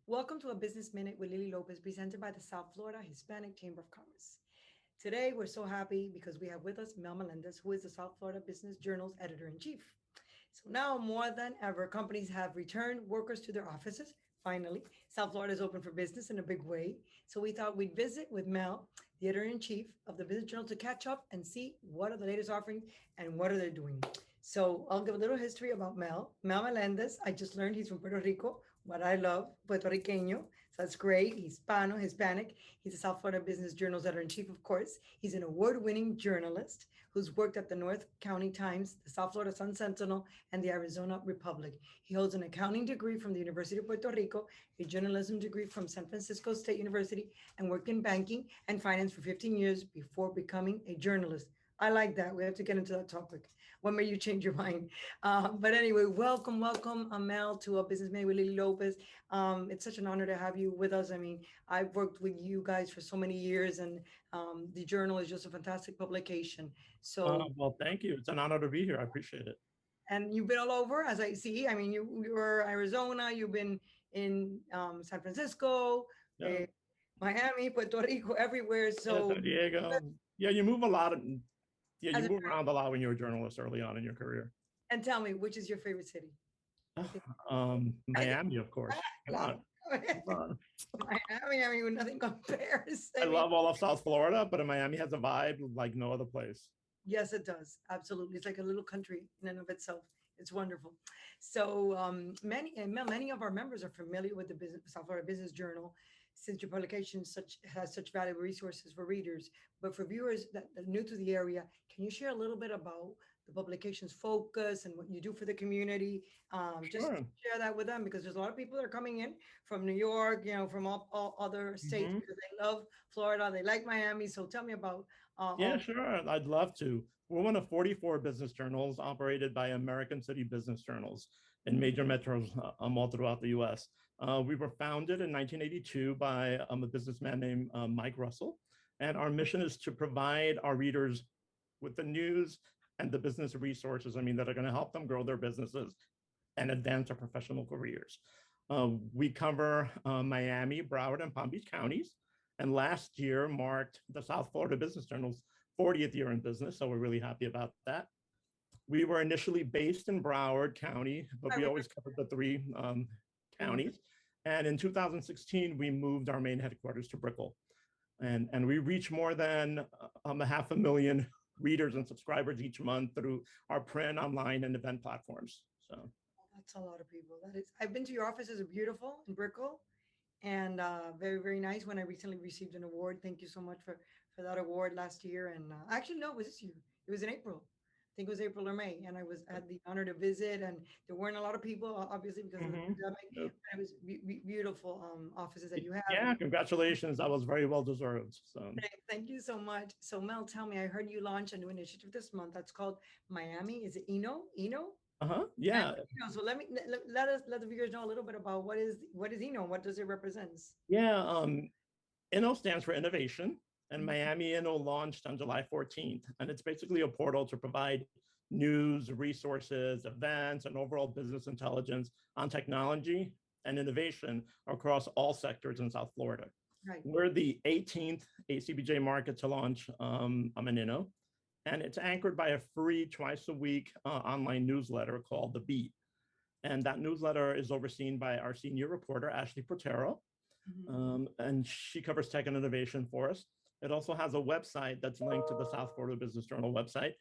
Welcome to a Business Minute with Lily Lopez, presented by the South Florida Hispanic Chamber of Commerce. Today, we're so happy because we have with us Mel Melendez, who is the South Florida Business Journal's editor-in-chief. So now more than ever, companies have returned workers to their offices. Finally, South Florida is open for business in a big way. So we thought we'd visit with Mel, the editor-in-chief of the Business Journal, to catch up and see what are the latest offerings and what are they doing. So I'll give a little history about Mel. Mel Melendez, I just learned he's from Puerto Rico, what I love, Puerto Riqueño. So that's great. Hispanic. He's a South Florida Business Journal's editor-in-chief, of course. He's an award-winning journalist who's worked at the North County Times, the South Florida Sun Sentinel, and the Arizona Republic. He holds an accounting degree from the University of Puerto Rico, a journalism degree from San Francisco State University, and worked in banking and finance for 15 years before becoming a journalist. I like that. We have to get into that topic. When may you change your mind? But anyway, welcome, Mel, to a Business Minute with Lily Lopez. It's such an honor to have you with us. I mean, I've worked with you guys for so many years, and the Journal is just a fantastic publication. So, well, thank you. It's an honor to be here. I appreciate it. and you've been all over, as I see. I mean, you were Arizona, you've been in San Francisco, Yeah, Miami, Puerto Rico, everywhere. yeah, So, San Diego. Yeah, you move a lot. You as a, move around a lot when you're a journalist early on in your career. and tell me, which is your favorite city? Miami, of course. Come on. Come on. Miami, I mean, nothing compares. I love all of South Florida, but Miami has a vibe like no other place. Yes, it does. Absolutely. It's like a little country in and of itself. It's wonderful. So many of our members are familiar with the South Florida Business Journal, since your publication has such valuable resources for readers. But for viewers that are new to the area, can you share a little bit about the publication's focus and what you do for the community? Just Sure. share that with them, because there's a lot of people that are coming in from New York, from all other states, Mhm. because they love Florida, they like Miami. So tell me about Yeah, all. sure. I'd love to. We're one of 44 business journals operated by American City Business Journals in major metros all throughout the US. We were founded in 1982 by a businessman named Mike Russell. And our mission is to provide our readers with the news and the business resources, that are going to help them grow their businesses and advance their professional careers. We cover Miami, Broward, and Palm Beach counties. And last year marked the South Florida Business Journal's 40th year in business. So we're really happy about that. We were initially based in Broward County, but we always covered the three counties. And in 2016, we moved our main headquarters to Brickell. And we reach more than 500,000 readers and subscribers each month through our print, online, and event platforms. So That's a lot of people. That is, I've been to your offices, are beautiful in Brickell, and very, very nice. When I recently received an award, thank you so much for that award last year. And actually, no, it was this year. It was in April. I think it was April or May, and had the honor to visit. And there weren't a lot of people, obviously, because of the pandemic. But it was beautiful offices that you have. yeah, congratulations. That was very well deserved. So Thank you so much. So Mel, tell me, I heard you launch a new initiative this month that's called Miami. Is it Eno? yeah. So let the viewers know a little bit about what is Eno, what does it represent? Yeah, INNO stands for innovation, and Miami INNO launched on July 14th. And it's basically a portal to provide news, resources, events, and overall business intelligence on technology and innovation across all sectors in South Florida. Right. We're the 18th ACBJ market to launch an INNO, and it's anchored by a free twice a week online newsletter called The Beat. And that newsletter is overseen by our senior reporter, Ashley Protero, and she covers tech and innovation for us. It also has a website that's linked to the South Florida Business Journal website,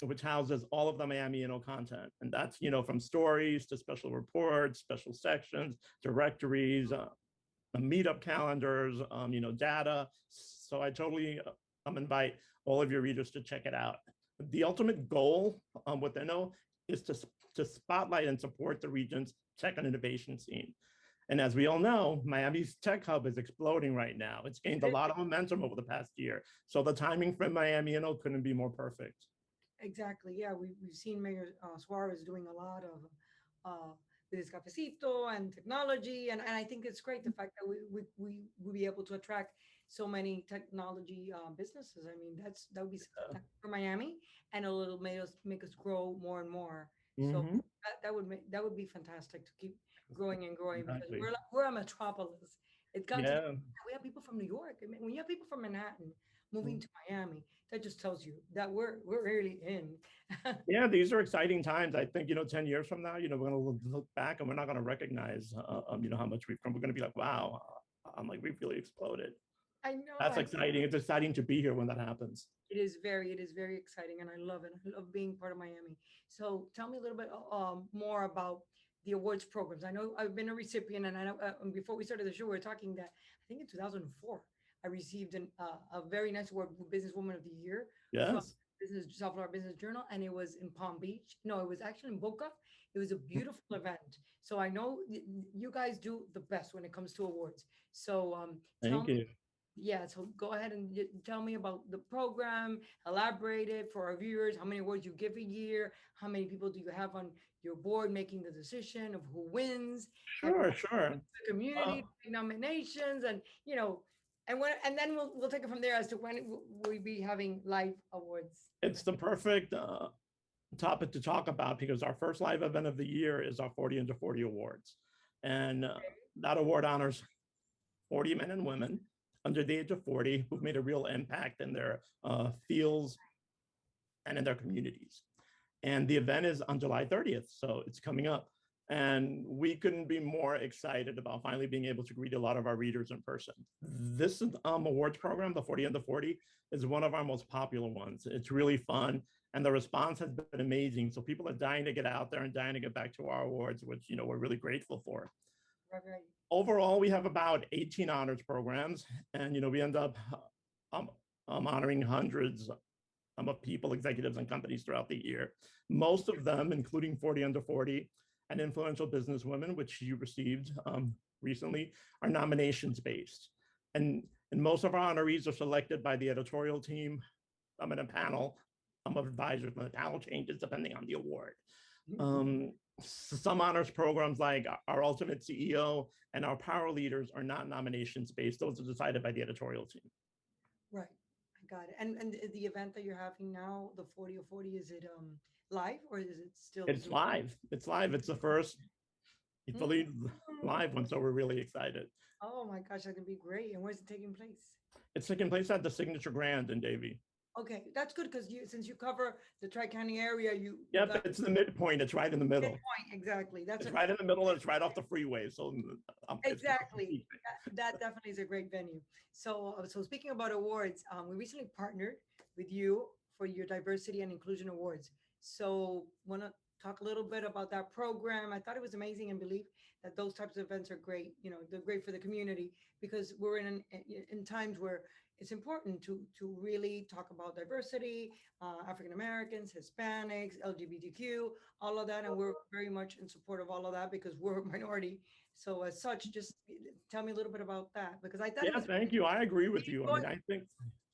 which houses all of the Miami INNO content. And that's, from stories to special reports, special sections, directories, meetup calendars, data. So I totally invite all of your readers to check it out. The ultimate goal with INNO is to spotlight and support the region's tech and innovation scene. And as we all know, Miami's tech hub is exploding right now. It's gained a lot of momentum over the past year. So the timing for Miami INNO couldn't be more perfect. Exactly. Yeah, we've seen Mayor Suarez doing a lot of with his cafecito and technology, and I think it's great the fact that we will be able to attract so many technology businesses. I mean, that would be for Miami, and it'll make us grow more and more. So that would be fantastic to keep growing and growing because Exactly. we're a metropolis. It got to Yeah. we have people from New York. I mean, when you have people from Manhattan moving Mm. to Miami, that just tells you that we're really in. Yeah, these are exciting times. I think, 10 years from now, we're going to look back and we're not going to recognize, how much we've grown. We're going to be like, wow, I'm like, we've really exploded. I know. That's exciting. It's exciting to be here when that happens. It is very exciting, and I love it. I love being part of Miami. So tell me a little bit more about the awards programs. I know I've been a recipient, and I know before we started the show, we were talking that I think in 2004 I received a very nice award, Businesswoman of the Year, from Yes. South Florida Business Journal, and it was in Palm Beach. No, it was actually in Boca. It was a beautiful event. So I know you guys do the best when it comes to awards. So tell Thank me, you. yeah, so go ahead and tell me about the program, elaborate it for our viewers, how many awards you give a year, how many people do you have on your board making the decision of who wins, Sure, everyone sure. in the Uh, community, nominations, and and then we'll take it from there as to when we'll be having live awards. it's the perfect topic to talk about because our first live event of the year is our 40 under 40 awards. And that award honors 40 men and women under the age of 40 who've made a real impact in their fields and in their communities. And the event is on July 30th, so it's coming up. And we couldn't be more excited about finally being able to greet a lot of our readers in person. This awards program, the 40 under 40, is one of our most popular ones. It's really fun, and the response has been amazing. So people are dying to get out there and dying to get back to our awards, which we're really grateful for. Right, right. Overall, we have about 18 honors programs, and we end up um, honoring hundreds of people, executives, and companies throughout the year. Most of them, including 40 under 40 and influential businesswomen, which you received recently, are nominations based. And most of our honorees are selected by the editorial team. I'm in a panel of advisors, and the panel changes depending on the award. Some honors programs like our Ultimate CEO and our Power Leaders are not nominations based. Those are decided by the editorial team. Right. I got it. And the event that you're having now, the 40 or 40, is it live or is it still It's Zoom? live. It's live. It's the first fully live one, so we're really excited. Oh my gosh, that could be great. And where's it taking place? It's taking place at the Signature Grand in Davie. Okay, that's good because since you cover the Tri-County area, you Yep, got it's the midpoint. It's right in the middle. point exactly. That's It's right in the middle, and it's right off the freeway. So exactly. That definitely is a great venue. So speaking about awards, we recently partnered with you for your Diversity and Inclusion Awards. So want to talk a little bit about that program. I thought it was amazing and believe that those types of events are great. They're great for the community because we're in times where it's important to really talk about diversity, African Americans, Hispanics, LGBTQ, all of that, and we're very much in support of all of that because we're a minority. So as such, just tell me a little bit about that because I thought it yeah, was thank you. I agree with you. I mean, I think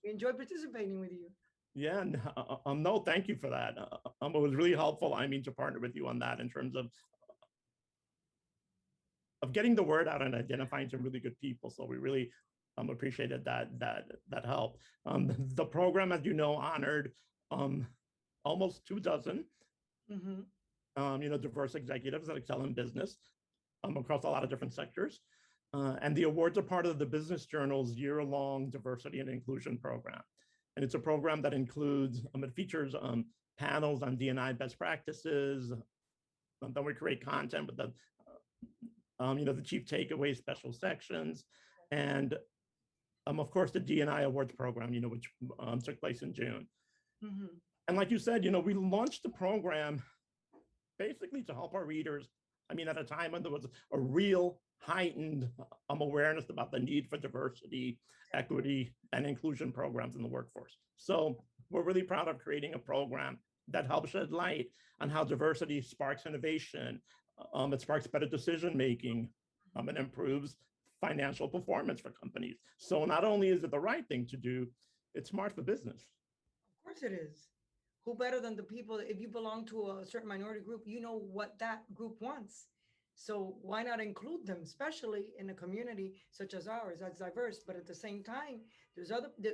we enjoyed participating with you. yeah, no, thank you for that. It was really helpful. I mean, to partner with you on that in terms of getting the word out and identifying some really good people. So we really appreciated that help. The program, as you know, honored almost 24 diverse executives that excel in business across a lot of different sectors. And the awards are part of the Business Journal's year-long diversity and inclusion program. And it's a program that includes, it features panels on D&I best practices. Then we create content with the chief takeaway special sections. And of course, the Dni Awards Program, which took place in June. And like you said, we launched the program basically to help our readers. I mean, at a time when there was a real heightened awareness about the need for diversity, equity, and inclusion programs in the workforce. So we're really proud of creating a program that helps shed light on how diversity sparks innovation, it sparks better decision making, and improves financial performance for companies. So not only is it the right thing to do, it's smart for business. Of course it is. Who better than the people? If you belong to a certain minority group, you know what that group wants. So why not include them, especially in a community such as ours that's diverse, but at the same time, there's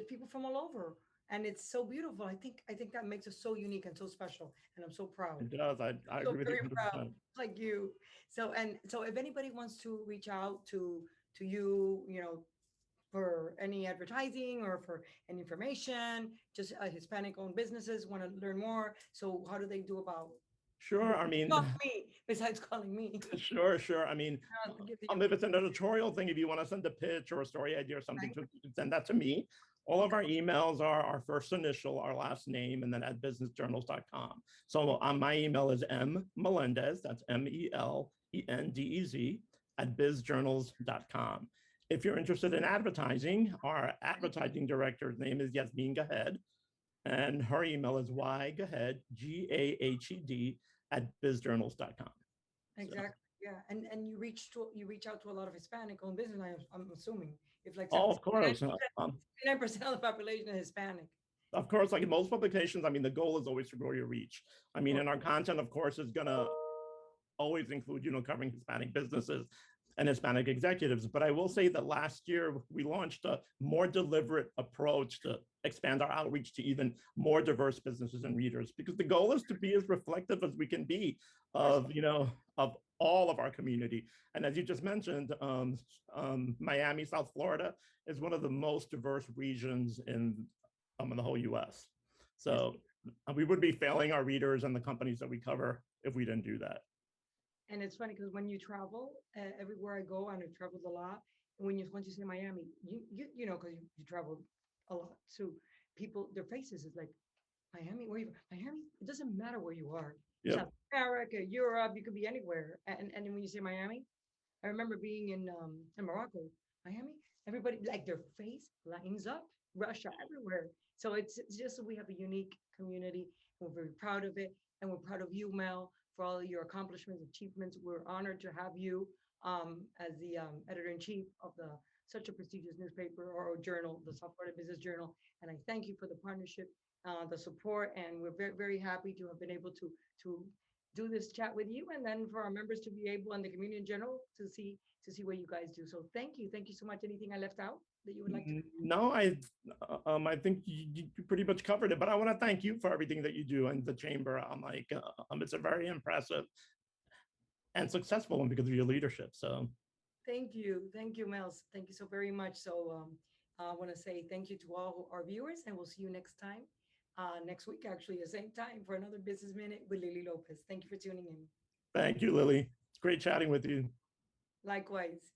people from all over. and it's so beautiful. I think that makes us so unique and so special, and I'm so proud. It does. I So agree with you very proud, 100%. like you. So if anybody wants to reach out to you, for any advertising or for any information, just Hispanic-owned businesses want to learn more. So how do they do about Sure. I mean, call me besides calling me? sure. I mean, To give you if it's an editorial thing, if you want to send a pitch or a story idea or something, right? you can send that to me. All of Okay. our emails are our first initial, our last name, and then at businessjournals.com. So my email is Melendez, that's Melendez at bizjournals.com. If you're interested in advertising, our advertising director's name is Yasmin Gahed, and her email is ygahed, GAHED, at bizjournals.com. So, Exactly. Yeah. And you reach out to a lot of Hispanic-owned business. I'm assuming if like oh, of course. 79% of the population is Hispanic. Of course, like in most publications, I mean, the goal is always to grow your reach. I mean, Well, and our content, of course, is going to always include, covering Hispanic businesses and Hispanic executives. But I will say that last year we launched a more deliberate approach to expand our outreach to even more diverse businesses and readers, because the goal is to be as reflective as we can be of, of all of our community. And as you just mentioned, Miami, South Florida is one of the most diverse regions in the whole US. yes. So we would be failing our readers and the companies that we cover if we didn't do that. And it's funny because when you travel, everywhere I go, and I've traveled a lot. And once you say Miami, because you traveled a lot too. People, their faces is like Miami. Where you Miami? It doesn't matter where you are. Yep. South America, Europe, you could be anywhere. And then when you say Miami, I remember being in Morocco, Miami. Everybody like their face lines up. Russia everywhere. So it's just that we have a unique community. And we're very proud of it, and we're proud of you, Mel, for all of your accomplishments, achievements. We're honored to have you as the editor in chief of the such a prestigious newspaper or journal, the South Florida Business Journal. And I thank you for the partnership, the support, and we're very very happy to have been able to do this chat with you, and then for our members to be able and the community in general to see what you guys do. So thank you so much. Anything I left out that you would like to? No, I think you pretty much covered it, but I want to thank you for everything that you do and the chamber. I'm like, it's a very impressive and successful one because of your leadership. So Thank you, Mel. Thank you so very much. So I want to say thank you to all our viewers, and we'll see you next time, next week, actually, the same time for another Business Minute with Lily Lopez. Thank you for tuning in. thank you, Lily. It's great chatting with you. Likewise.